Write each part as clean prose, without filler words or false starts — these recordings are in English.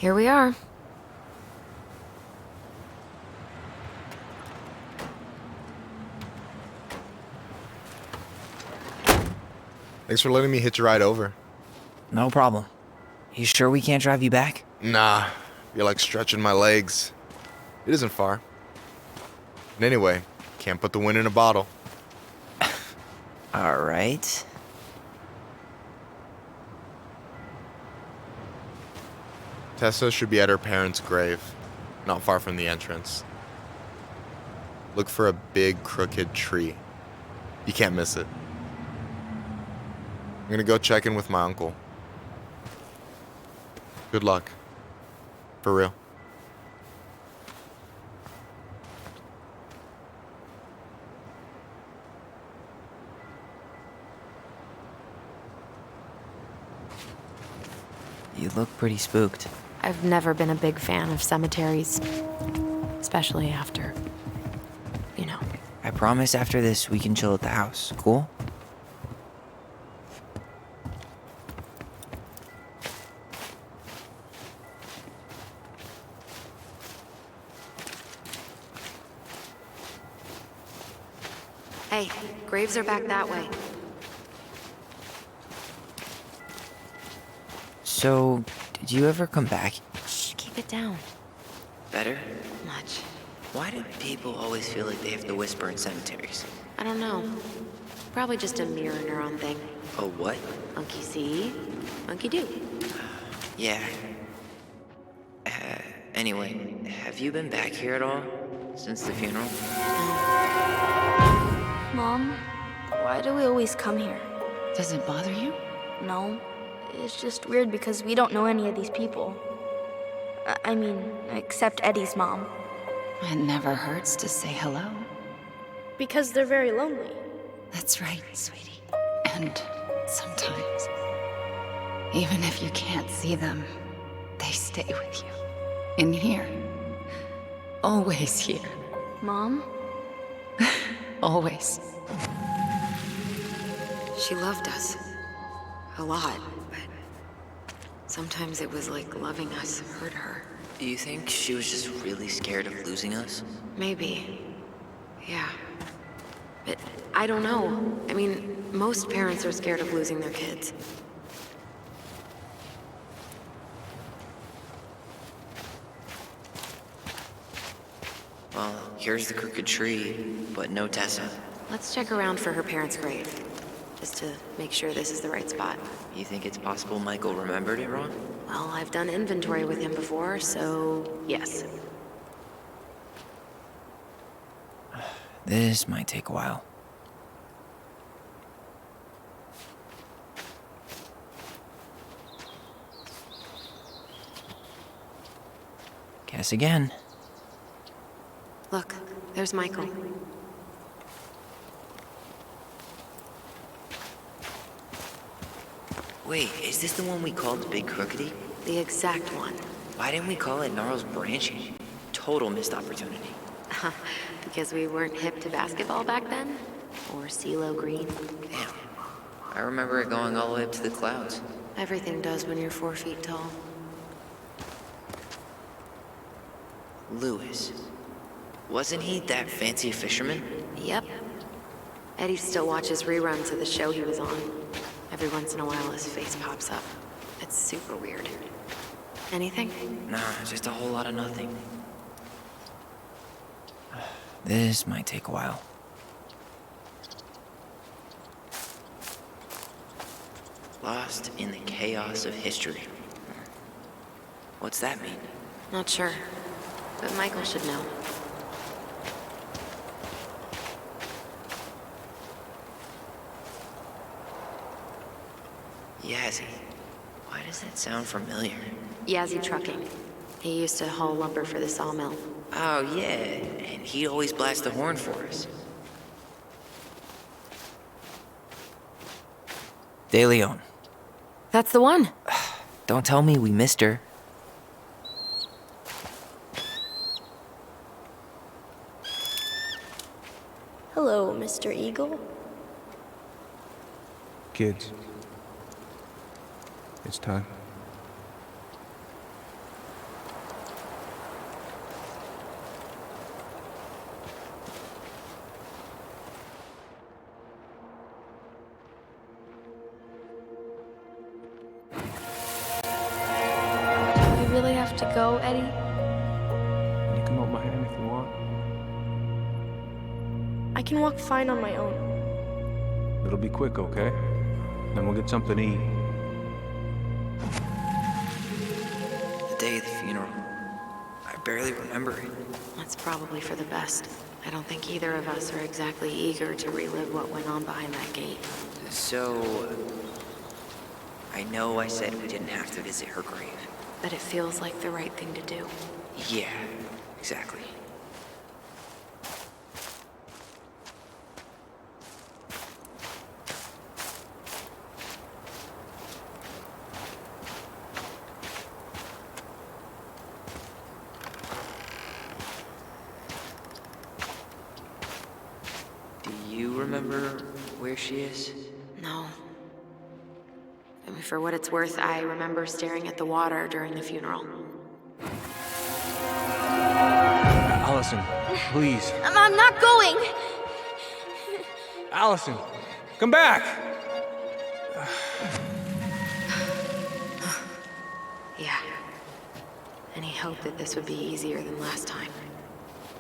here we are. Thanks for letting me hitch a ride over. No problem. You sure we can't drive you back? Nah, you're like stretching my legs. It isn't far. And anyway, can't put the wind in a bottle. All right. Tessa should be at her parents' grave, not far from the entrance. Look for a big crooked tree. You can't miss it. I'm gonna go check in with my uncle. Good luck. For real. You look pretty spooked. I've never been a big fan of cemeteries, especially after, you know. I promise after this we can chill at the house. Cool? Hey, graves are back that way. So, did you ever come back? Shh, keep it down. Better? Much. Why do people always feel like they have to whisper in cemeteries? I don't know. Probably just a mirror neuron thing. Oh, what? Monkey see, monkey do. Yeah. Anyway, have you been back here at all? Since the funeral? Mom, why do we always come here? Does it bother you? No, it's just weird because we don't know any of these people. I mean, except Eddie's mom. It never hurts to say hello. Because they're very lonely. That's right, sweetie. And sometimes, even if you can't see them, they stay with you. In here. Always here. Mom? Always. She loved us. A lot, but sometimes it was like loving us hurt her. Do you think she was just really scared of losing us? Maybe. Yeah. But I don't know. I mean, most parents are scared of losing their kids. Well, here's the crooked tree, but no Tessa. Let's check around for her parents' grave, just to make sure this is the right spot. You think it's possible Michael remembered it wrong? Well, I've done inventory with him before, so yes. This might take a while. Guess again. Look, there's Michael. Wait, is this the one we called Big Crookedy? The exact one. Why didn't we call it Gnarls Branching? Total missed opportunity. Because we weren't hip to basketball back then? Or CeeLo Green? Damn. I remember it going all the way up to the clouds. Everything does when you're 4 feet tall. Lewis. Wasn't he that fancy fisherman? Yep. Eddie still watches reruns of the show he was on. Every once in a while his face pops up. It's super weird. Anything? Nah, just a whole lot of nothing. This might take a while. Lost in the chaos of history. What's that mean? Not sure. But Michael should know. Yazzie. Why does that sound familiar? Yazzie Trucking. He used to haul lumber for the sawmill. Oh, yeah. And he'd always blast the horn for us. De Leon. That's the one. Don't tell me we missed her. Hello, Mr. Eagle. Kids, it's time. have to go, Eddie? You can hold my hand if you want. I can walk fine on my own. It'll be quick, okay? Then we'll get something to eat. The day of the funeral. I barely remember it. That's probably for the best. I don't think either of us are exactly eager to relive what went on behind that gate. So, I know I said we didn't have to visit her grave. But it feels like the right thing to do. Yeah, exactly. Do you remember where she is? No. I mean, for what it's worth, I remember staring at the water during the funeral. Allison, please. I'm not going! Allison, come back! Yeah. Any hope that this would be easier than last time?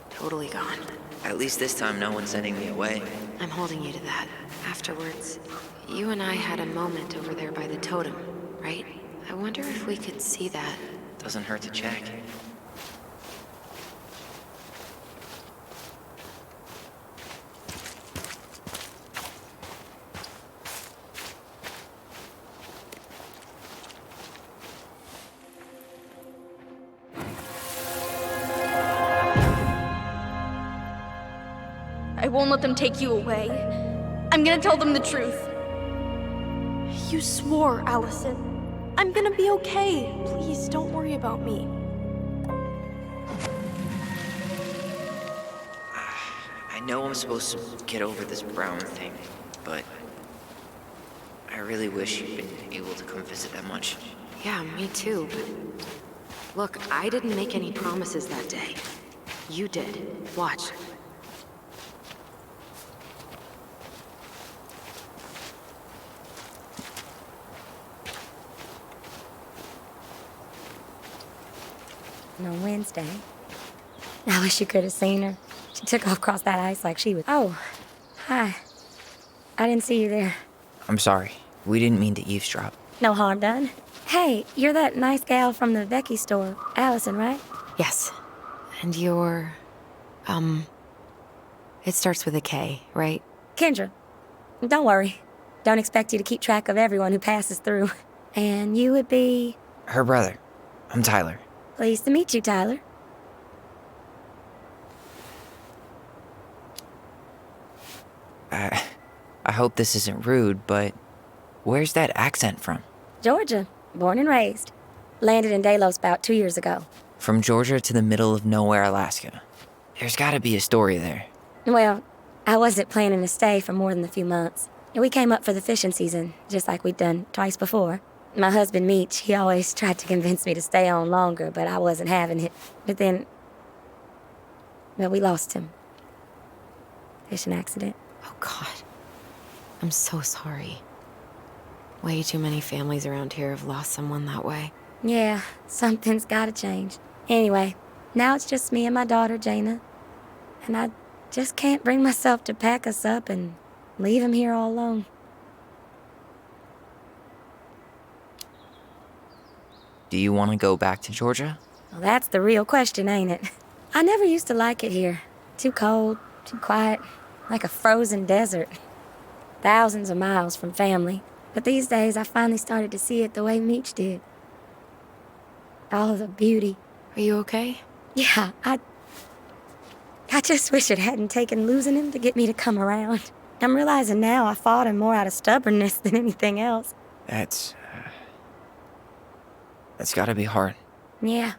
Totally gone. At least this time no one's sending me away. I'm holding you to that. Afterwards, you and I had a moment over there by the totem, right? I wonder if we could see that. Doesn't hurt to check. I won't let them take you away. I'm gonna tell them the truth. You swore, Allison. I'm gonna be okay. Please, don't worry about me. I know I'm supposed to get over this Brown thing, but I really wish you'd been able to come visit that much. Yeah, me too, but... Look, I didn't make any promises that day. You did. Watch. On Wednesday. I wish you could have seen her. She took off across that ice like she was... Oh, hi. I didn't see you there. I'm sorry. We didn't mean to eavesdrop. No harm done. Hey, you're that nice gal from the Becky store. Allison, right? Yes. And you're... It starts with a K, right? Kendra. Don't worry. Don't expect you to keep track of everyone who passes through. And you would be... Her brother. I'm Tyler. Pleased to meet you, Tyler. I hope this isn't rude, but where's that accent from? Georgia. Born and raised. Landed in Delos about 2 years ago. From Georgia to the middle of nowhere, Alaska. There's gotta be a story there. Well, I wasn't planning to stay for more than a few months. We came up for the fishing season, just like we'd done twice before. My husband, Meech, he always tried to convince me to stay on longer, but I wasn't having it. But then... Well, we lost him. Fishing accident. Oh, God. I'm so sorry. Way too many families around here have lost someone that way. Yeah, something's gotta change. Anyway, now it's just me and my daughter, Jaina. And I just can't bring myself to pack us up and leave him here all alone. Do you want to go back to Georgia? Well, that's the real question, ain't it? I never used to like it here. Too cold, too quiet, like a frozen desert. Thousands of miles from family. But these days, I finally started to see it the way Meech did. All of the beauty. Are you okay? Yeah, I just wish it hadn't taken losing him to get me to come around. I'm realizing now I fought him more out of stubbornness than anything else. That's gotta be hard. Yeah.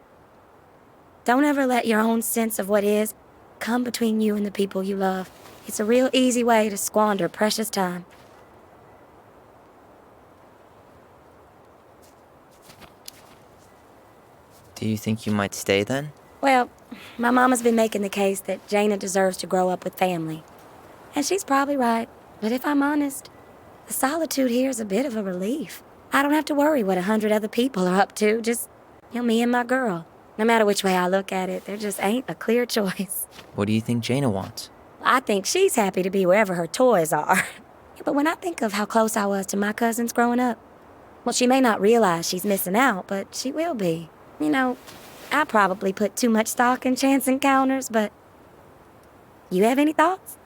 Don't ever let your own sense of what is come between you and the people you love. It's a real easy way to squander precious time. Do you think you might stay then? Well, my mama's been making the case that Jaina deserves to grow up with family. And she's probably right. But if I'm honest, the solitude here is a bit of a relief. I don't have to worry what 100 other people are up to, just Me and my girl. No matter which way I look at it, there just ain't a clear choice. What do you think Jaina wants? I think she's happy to be wherever her toys are. But when I think of how close I was to my cousins growing up, well, she may not realize she's missing out, but she will be. I probably put too much stock in chance encounters, but... You have any thoughts?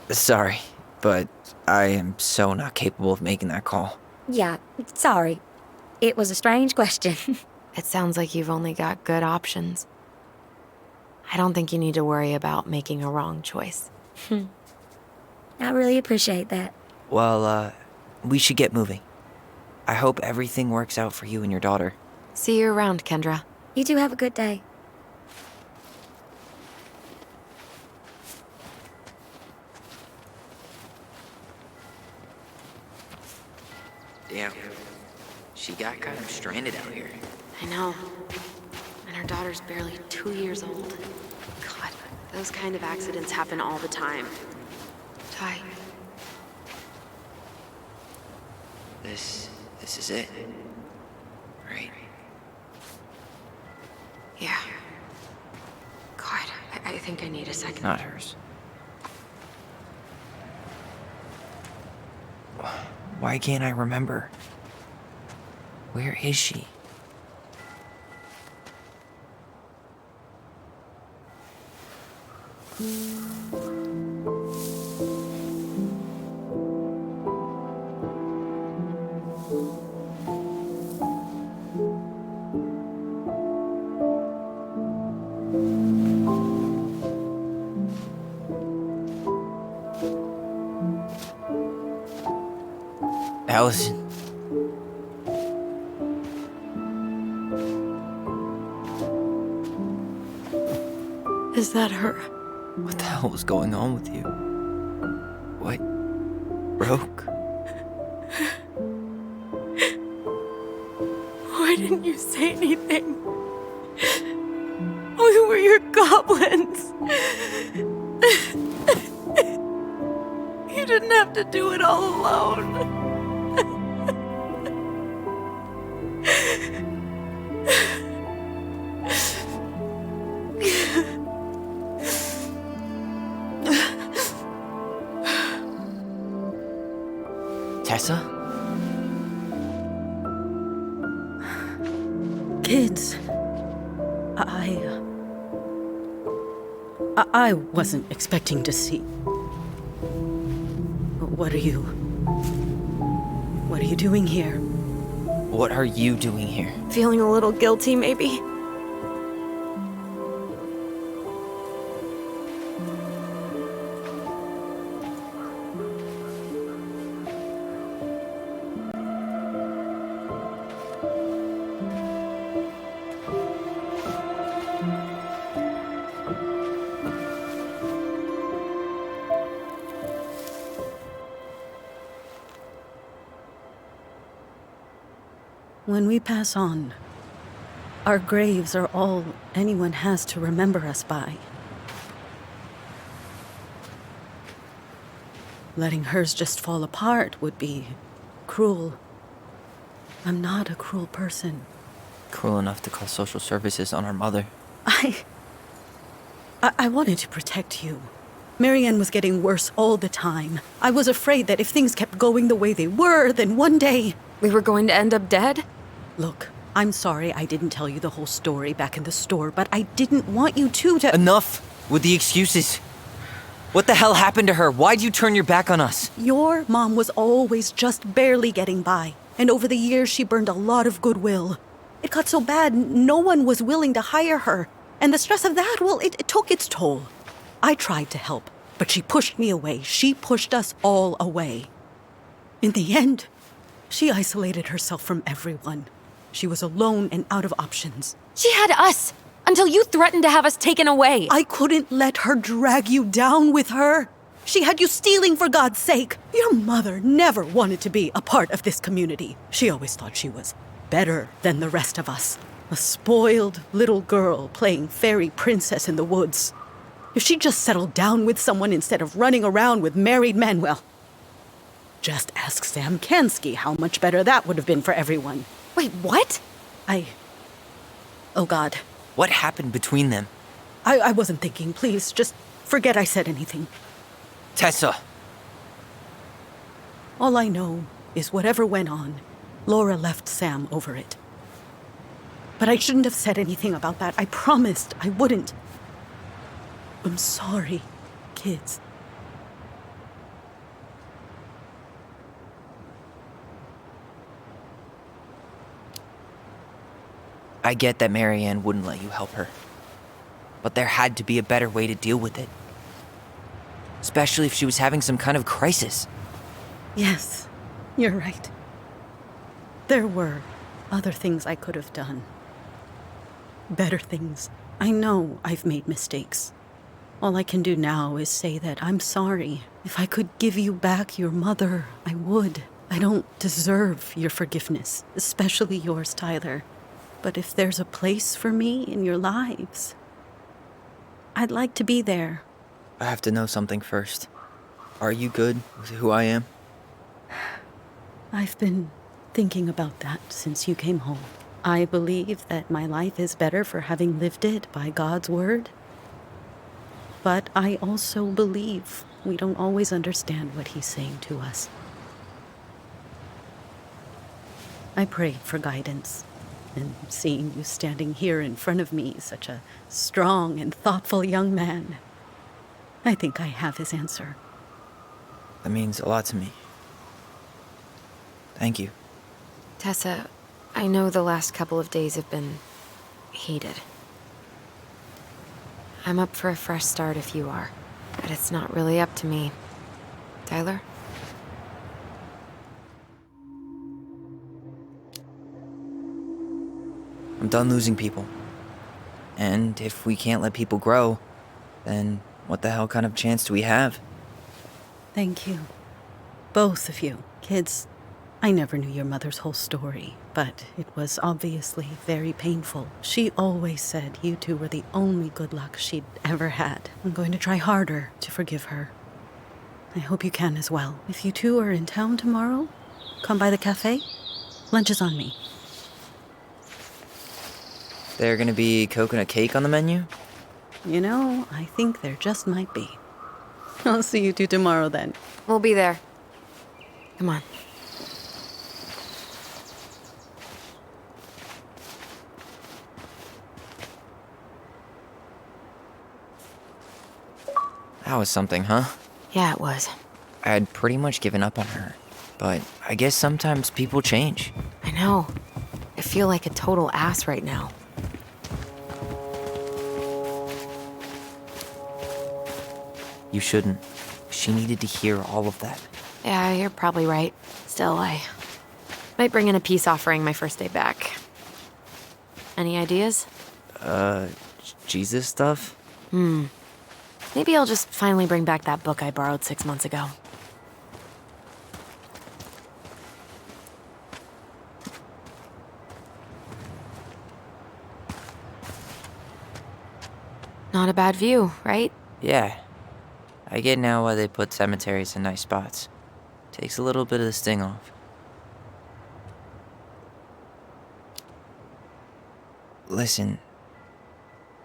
Sorry, but I am so not capable of making that call. Yeah, sorry. It was a strange question. It sounds like you've only got good options. I don't think you need to worry about making a wrong choice. I really appreciate that. Well, we should get moving. I hope everything works out for you and your daughter. See you around, Kendra. You two have a good day. Damn. She got kind of stranded out here. I know. And her daughter's barely 2 years old. God, those kind of accidents happen all the time. Ty. This is it. Right? Yeah. God, I think I need a second. Not hers. Why can't I remember? Where is she? Allison. Is that her? What the hell was going on with you? What broke? Why didn't you say anything? We were your goblins. You didn't have to do it all alone. Tessa? Kids, I wasn't expecting to see. What are you doing here? What are you doing here? Feeling a little guilty, maybe? When we pass on, our graves are all anyone has to remember us by. Letting hers just fall apart would be cruel. I'm not a cruel person. Cruel enough to call social services on our mother. I wanted to protect you. Marianne was getting worse all the time. I was afraid that if things kept going the way they were, then one day... We were going to end up dead? Look, I'm sorry I didn't tell you the whole story back in the store, but I didn't want you to... Enough with the excuses. What the hell happened to her? Why'd you turn your back on us? Your mom was always just barely getting by, and over the years she burned a lot of goodwill. It got so bad, no one was willing to hire her, and the stress of that, well, it took its toll. I tried to help, but she pushed me away. She pushed us all away. In the end, she isolated herself from everyone. She was alone and out of options. She had us! Until you threatened to have us taken away! I couldn't let her drag you down with her. She had you stealing for God's sake. Your mother never wanted to be a part of this community. She always thought she was better than the rest of us. A spoiled little girl playing fairy princess in the woods. If she just settled down with someone instead of running around with married men, well, Just ask Sam Kansky how much better that would have been for everyone. Wait, what? Oh God. What happened between them? I wasn't thinking. Please, just forget I said anything. Tessa! All I know is whatever went on, Laura left Sam over it. But I shouldn't have said anything about that. I promised I wouldn't. I'm sorry, kids. I get that Marianne wouldn't let you help her. But there had to be a better way to deal with it. Especially if she was having some kind of crisis. Yes, you're right. There were other things I could have done. Better things. I know I've made mistakes. All I can do now is say that I'm sorry. If I could give you back your mother, I would. I don't deserve your forgiveness, especially yours, Tyler. But if there's a place for me in your lives, I'd like to be there. I have to know something first. Are you good with who I am? I've been thinking about that since you came home. I believe that my life is better for having lived it by God's word. But I also believe we don't always understand what he's saying to us. I prayed for guidance, and seeing you standing here in front of me, such a strong and thoughtful young man, I think I have his answer. That means a lot to me. Thank you. Tessa, I know the last couple of days have been heated. I'm up for a fresh start if you are, but it's not really up to me. Tyler? I'm done losing people. And if we can't let people grow, then what the hell kind of chance do we have? Thank you. Both of you. Kids, I never knew your mother's whole story, but it was obviously very painful. She always said you two were the only good luck she'd ever had. I'm going to try harder to forgive her. I hope you can as well. If you two are in town tomorrow, come by the cafe. Lunch is on me. There gonna be coconut cake on the menu? You know, I think there just might be. I'll see you two tomorrow then. We'll be there. Come on. That was something, huh? Yeah, it was. I had pretty much given up on her. But I guess sometimes people change. I know. I feel like a total ass right now. You shouldn't. She needed to hear all of that. Yeah, you're probably right. Still, I might bring in a peace offering my first day back. Any ideas? Jesus stuff? Maybe I'll just finally bring back that book I borrowed 6 months ago. Not a bad view, right? Yeah. I get now why they put cemeteries in nice spots. Takes a little bit of the sting off. Listen,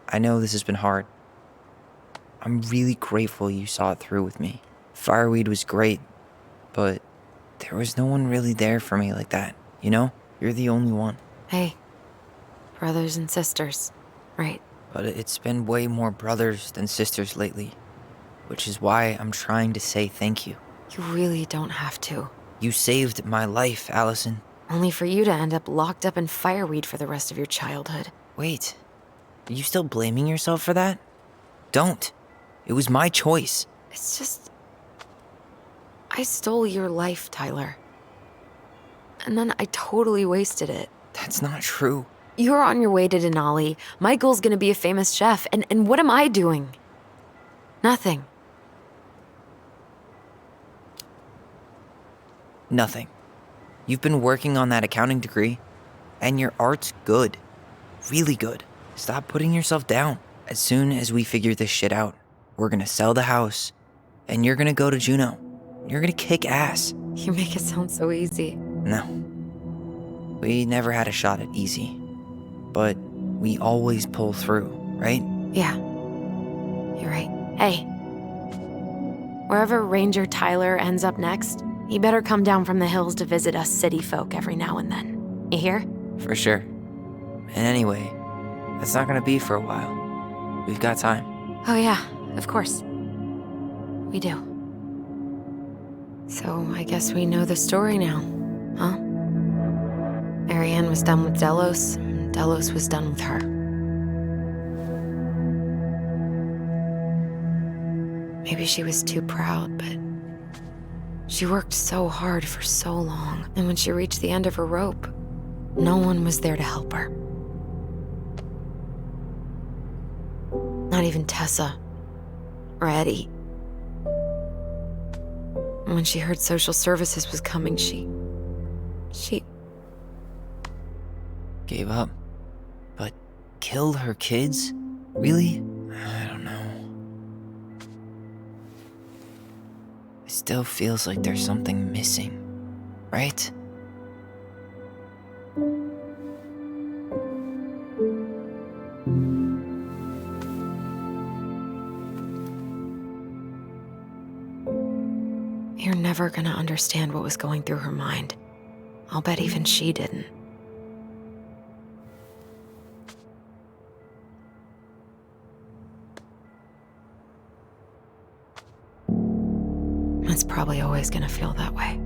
I know this has been hard. I'm really grateful you saw it through with me. Fireweed was great, but there was no one really there for me like that, you know? You're the only one. Hey, brothers and sisters, right? But it's been way more brothers than sisters lately, which is why I'm trying to say thank you. You really don't have to. You saved my life, Allison. Only for you to end up locked up in fireweed for the rest of your childhood. Wait, are you still blaming yourself for that? Don't. It was my choice. It's just... I stole your life, Tyler. And then I totally wasted it. That's not true. You're on your way to Denali. Michael's gonna be a famous chef, and what am I doing? Nothing. Nothing. You've been working on that accounting degree, and your art's good. Really good. Stop putting yourself down. As soon as we figure this shit out, we're gonna sell the house, and you're gonna go to Juneau. You're gonna kick ass. You make it sound so easy. No. We never had a shot at easy. But we always pull through, right? Yeah. You're right. Hey. Wherever Ranger Tyler ends up next, he better come down from the hills to visit us city folk every now and then. You hear? For sure. And anyway, that's not gonna be for a while. We've got time. Oh yeah, of course. We do. So I guess we know the story now, huh? Marianne was done with Delos, and Delos was done with her. Maybe she was too proud, but she worked so hard for so long, and when she reached the end of her rope, no one was there to help her. Not even Tessa or Eddie. And when she heard social services was coming, she Gave up. But killed her kids? Really? I don't know. It still feels like there's something missing, right? You're never gonna understand what was going through her mind. I'll bet even she didn't. It's probably always gonna feel that way.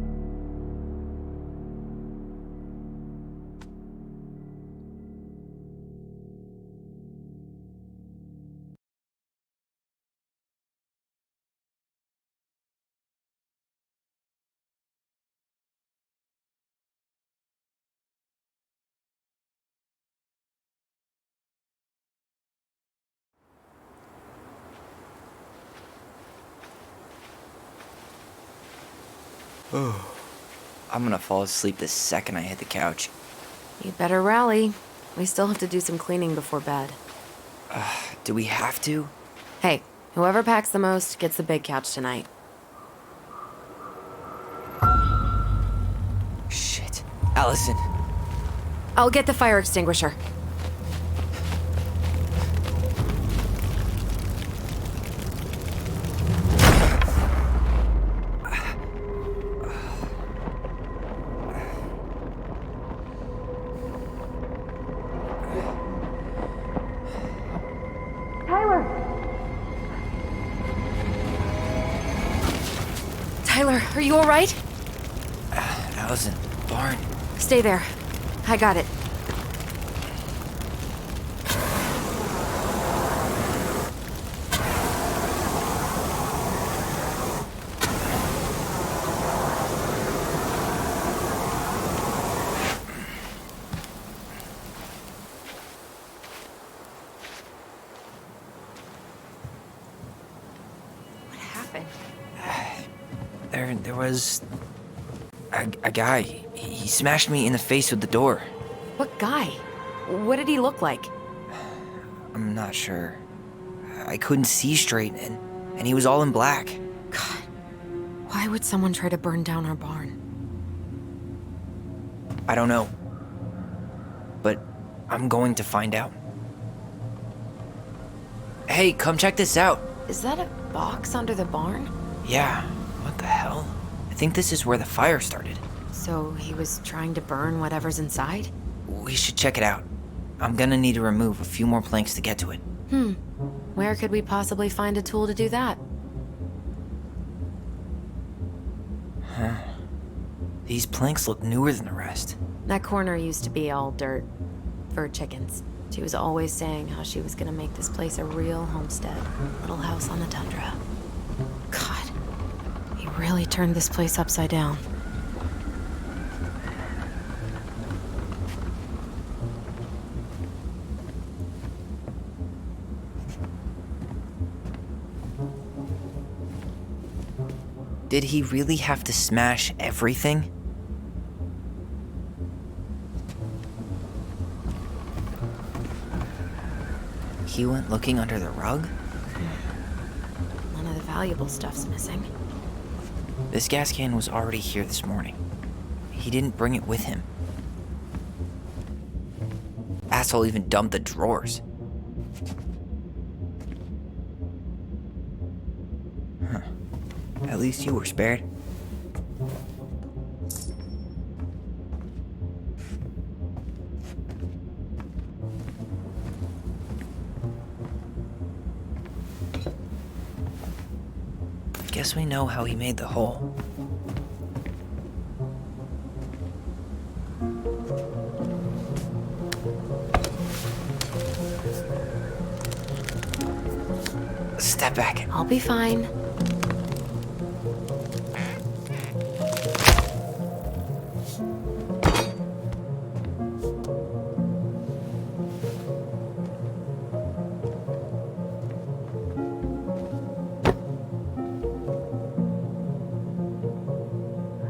I'm gonna fall asleep the second I hit the couch. You better rally. We still have to do some cleaning before bed. Do we have to? Hey, whoever packs the most gets the big couch tonight. Shit. Allison. I'll get the fire extinguisher. Tyler, are you all right? Allison, barn. Stay there. I got it. What happened? There was a guy. He smashed me in the face with the door. What guy? What did he look like? I'm not sure. I couldn't see straight, and he was all in black. God, why would someone try to burn down our barn? I don't know. But I'm going to find out. Hey, come check this out. Is that a box under the barn? Yeah, what the hell? I think this is where the fire started. So he was trying to burn whatever's inside? We should check it out. I'm gonna need to remove a few more planks to get to it. Where could we possibly find a tool to do that? These planks look newer than the rest. That corner used to be all dirt for chickens. She was always saying how she was gonna make this place a real homestead. Little house on the tundra. God, he really turned this place upside down. Did he really have to smash everything? He went looking under the rug? None of the valuable stuff's missing. This gas can was already here this morning. He didn't bring it with him. Asshole even dumped the drawers. Huh. At least you were spared. Guess we know how he made the hole. Step back. I'll be fine.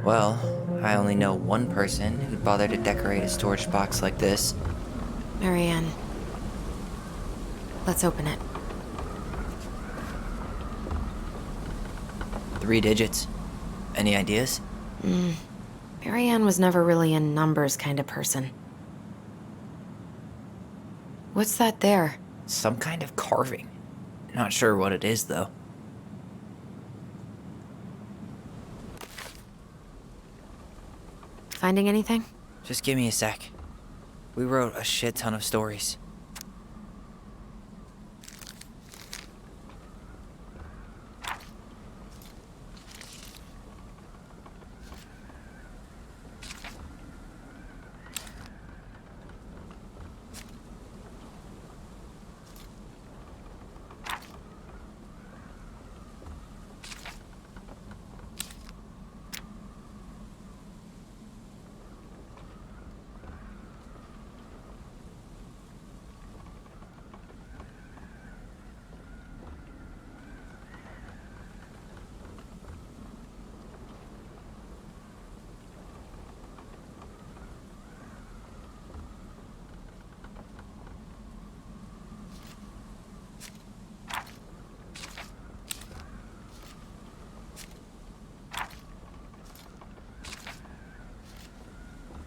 Well, I only know one person who'd bother to decorate a storage box like this. Marianne. Let's open it. 3 digits. Any ideas? Marianne was never really a numbers kind of person. What's that there? Some kind of carving. Not sure what it is, though. Finding anything? Just give me a sec. We wrote a shit ton of stories.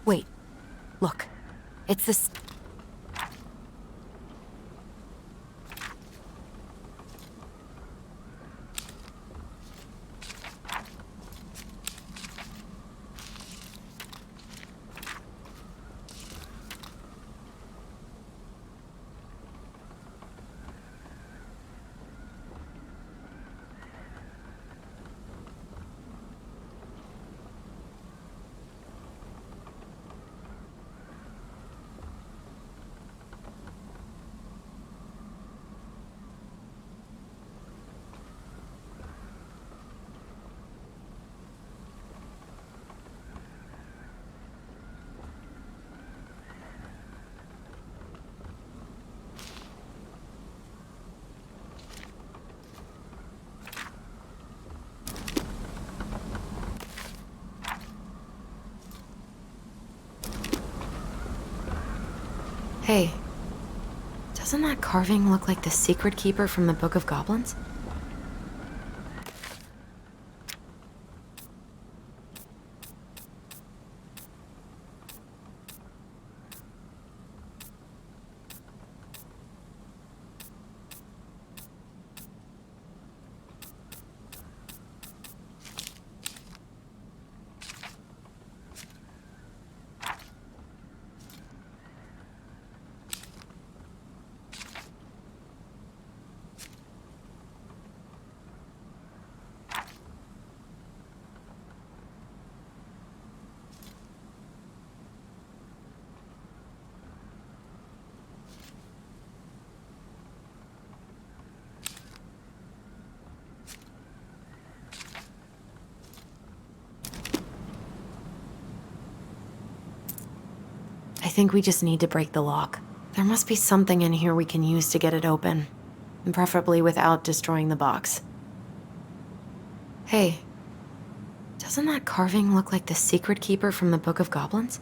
Wait. Look. It's this... Hey. Doesn't that carving look like the secret keeper from the Book of Goblins? I think we just need to break the lock. There must be something in here we can use to get it open. And preferably without destroying the box. Hey. Doesn't that carving look like the secret keeper from the Book of Goblins?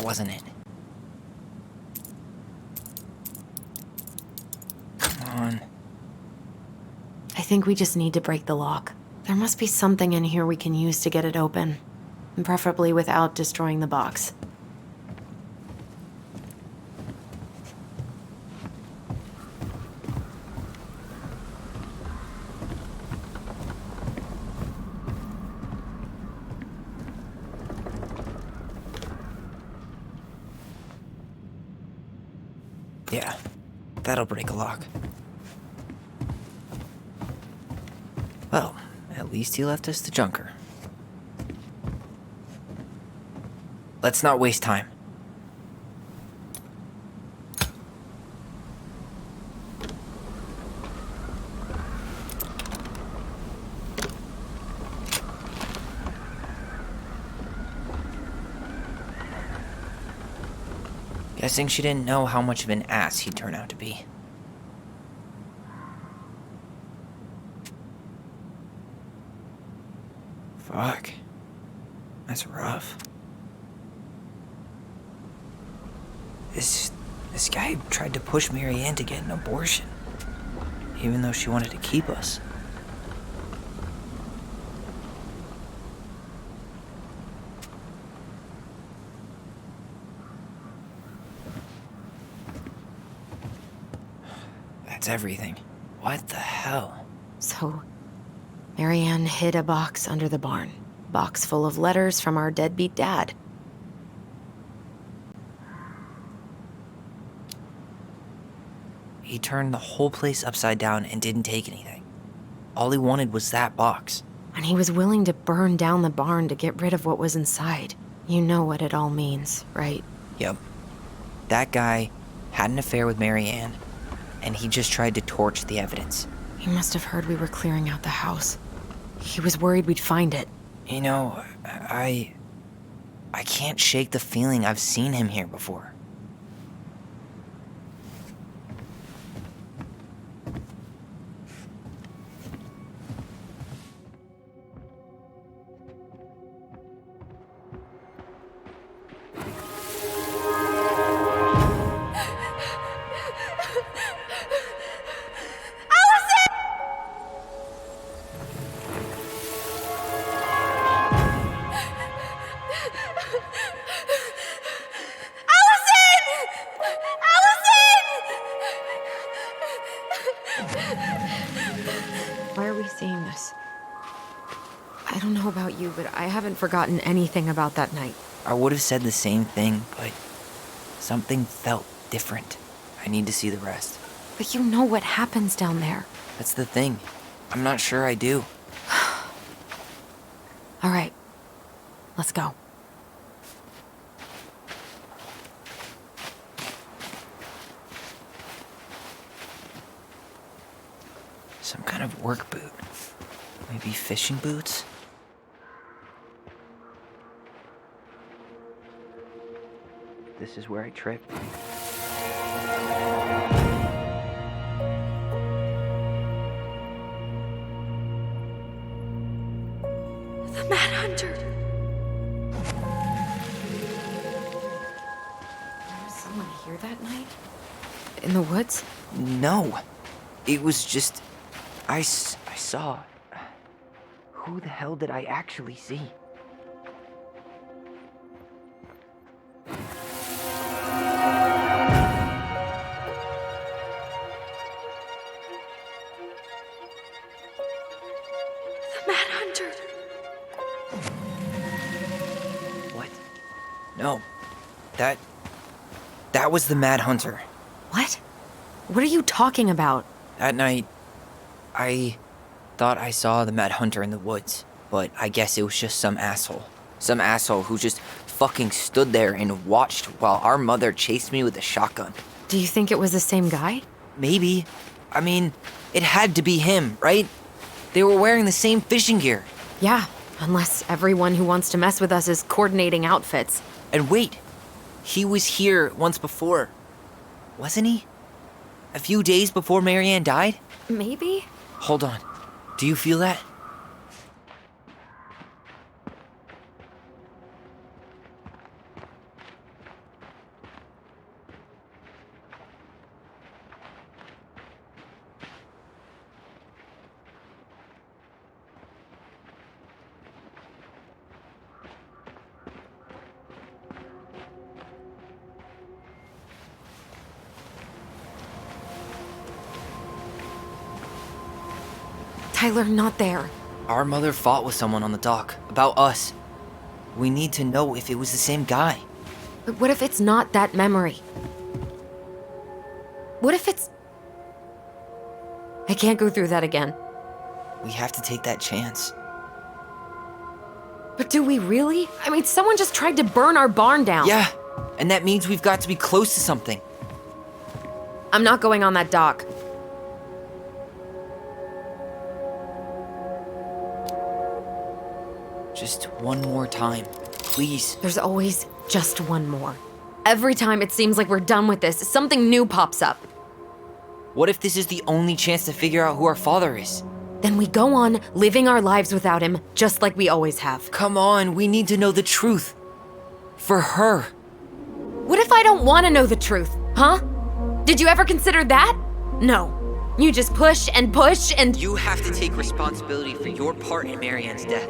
wasn't it. Come on. I think we just need to break the lock. There must be something in here we can use to get it open. And preferably without destroying the box. Yeah, that'll break a lock. Well, at least he left us the junker. Let's not waste time. Guessing she didn't know how much of an ass he'd turn out to be. Fuck. That's rough. This guy tried to push Marianne to get an abortion, even though she wanted to keep us. That's everything. What the hell? So, Marianne hid a box under the barn. Box full of letters from our deadbeat dad. He turned the whole place upside down and didn't take anything. All he wanted was that box. And he was willing to burn down the barn to get rid of what was inside. You know what it all means, right? Yep. That guy had an affair with Marianne, and he just tried to torch the evidence. He must have heard we were clearing out the house. He was worried we'd find it. You know, I can't shake the feeling I've seen him here before. Why are we seeing this? I don't know about you, but I haven't forgotten anything about that night. I would have said the same thing, but something felt different. I need to see the rest. But you know what happens down there. That's the thing. I'm not sure I do. All right, let's go. Some kind of work boot. Maybe fishing boots? This is where I tripped. The Mad Hunter. Was someone here that night? In the woods? No. It was just... I saw... Who the hell did I actually see? The Mad Hunter. What? No. That was the Mad Hunter. What? What are you talking about? That night, I thought I saw the Mad Hunter in the woods, but I guess it was just some asshole. Some asshole who just fucking stood there and watched while our mother chased me with a shotgun. Do you think it was the same guy? Maybe. I mean, it had to be him, right? They were wearing the same fishing gear. Yeah, unless everyone who wants to mess with us is coordinating outfits. And wait, he was here once before, wasn't he? A few days before Marianne died? Maybe? Hold on. Do you feel that? Tyler, not there. Our mother fought with someone on the dock about us. We need to know if it was the same guy. But what if it's not that memory? What if it's... I can't go through that again. We have to take that chance. But do we really? I mean, someone just tried to burn our barn down. Yeah, and that means we've got to be close to something. I'm not going on that dock. Just one more time, please. There's always just one more. Every time it seems like we're done with this, something new pops up. What if this is the only chance to figure out who our father is? Then we go on living our lives without him, just like we always have. Come on, we need to know the truth. For her. What if I don't want to know the truth, huh? Did you ever consider that? No. You just push and push and... You have to take responsibility for your part in Marianne's death.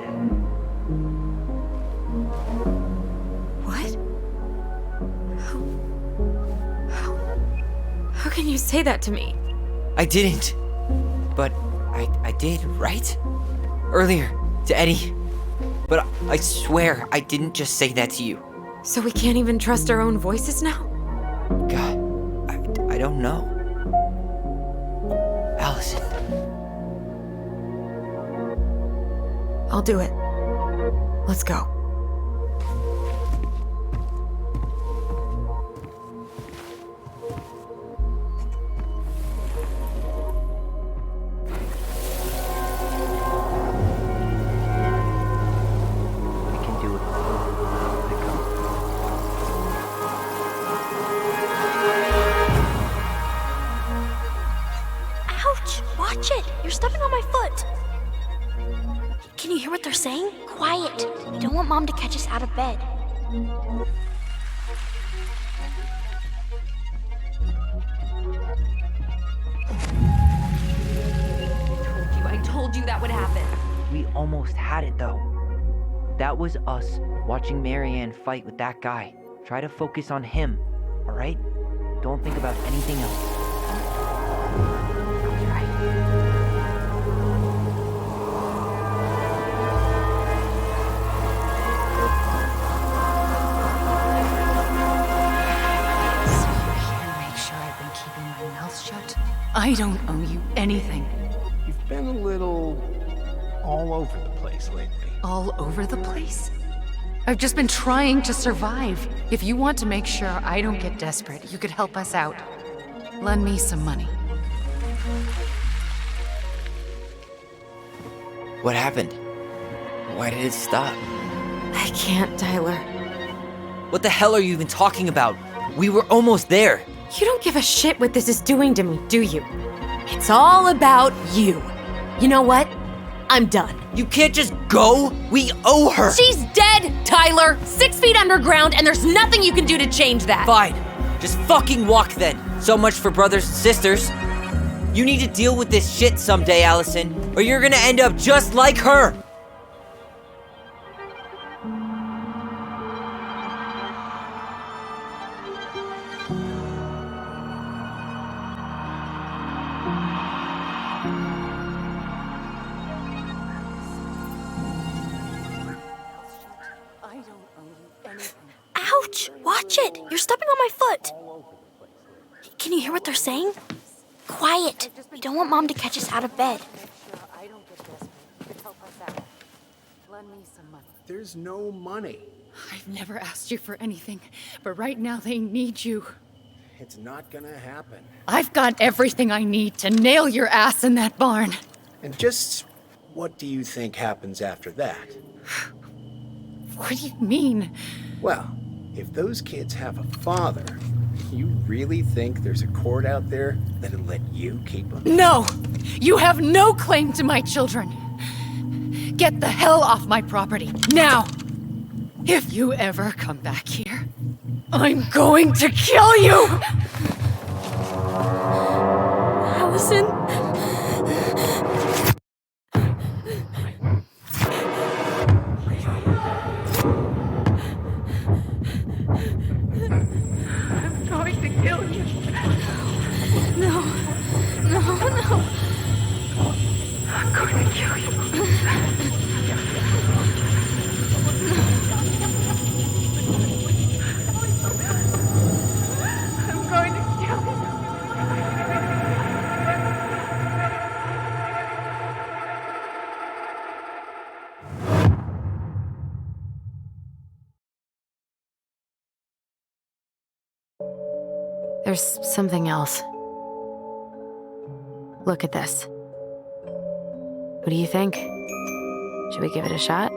What? How can you say that to me? I didn't. But I did, right? Earlier, to Eddie. But I swear I didn't just say that to you. So we can't even trust our own voices now? God, I don't know. Allison. I'll do it. Let's go. Ouch! Watch it! You're stepping on my foot! Can you hear what they're saying? Quiet! We don't want Mom to catch us out of bed. I told you that would happen. We almost had it, though. That was us watching Marianne fight with that guy. Try to focus on him, all right? Don't think about anything else. Make sure I've been keeping my mouth shut. I don't owe you anything. You've been a little all over the place lately. All over the place? I've just been trying to survive. If you want to make sure I don't get desperate, you could help us out. Lend me some money. What happened? Why did it stop? I can't, Tyler. What the hell are you even talking about? We were almost there. You don't give a shit what this is doing to me, do you? It's all about you. You know what? I'm done. You can't just go. We owe her. She's dead, Tyler! 6 feet underground, and there's nothing you can do to change that. Fine. Just fucking walk then. So much for brothers and sisters. You need to deal with this shit someday, Allison, or you're gonna end up just like her. Ouch! Watch it! You're stepping on my foot! Can you hear what they're saying? Quiet! We don't want Mom to catch us out of bed. There's no money. I've never asked you for anything, but right now they need you. It's not gonna happen. I've got everything I need to nail your ass in that barn. And just what do you think happens after that? What do you mean? Well, if those kids have a father, you really think there's a court out there that'll let you keep them? No! You have no claim to my children. Get the hell off my property, now! If you ever come back here, I'm going to kill you! Allison? I'm going to kill you. No. No, no. I'm going to There's something else. Look at this. What do you think? Should we give it a shot?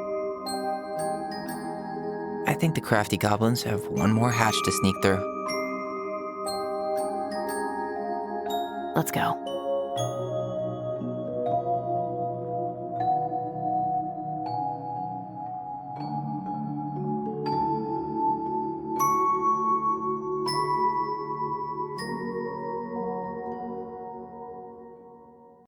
I think the crafty goblins have one more hatch to sneak through. Let's go.